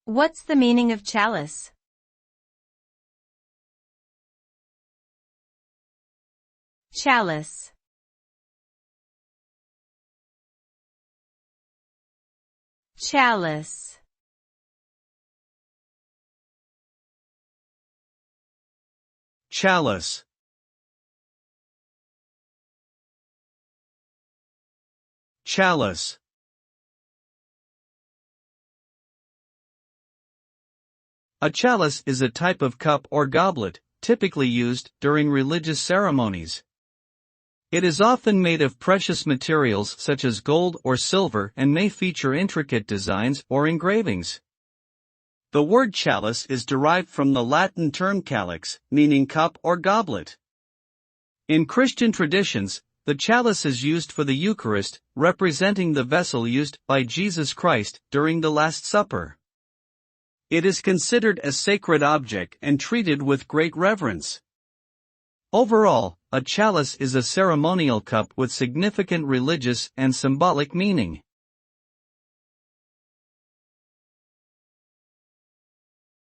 What's the meaning of chalice? Chalice. Chalice. Chalice. Chalice. A chalice is a type of cup or goblet, typically used during religious ceremonies. It is often made of precious materials such as gold or silver and may feature intricate designs or engravings. The word chalice is derived from the Latin term calix, meaning cup or goblet. In Christian traditions, the chalice is used for the Eucharist, representing the vessel used by Jesus Christ during the Last Supper. It is considered a sacred object and treated with great reverence. Overall, a chalice is a ceremonial cup with significant religious and symbolic meaning.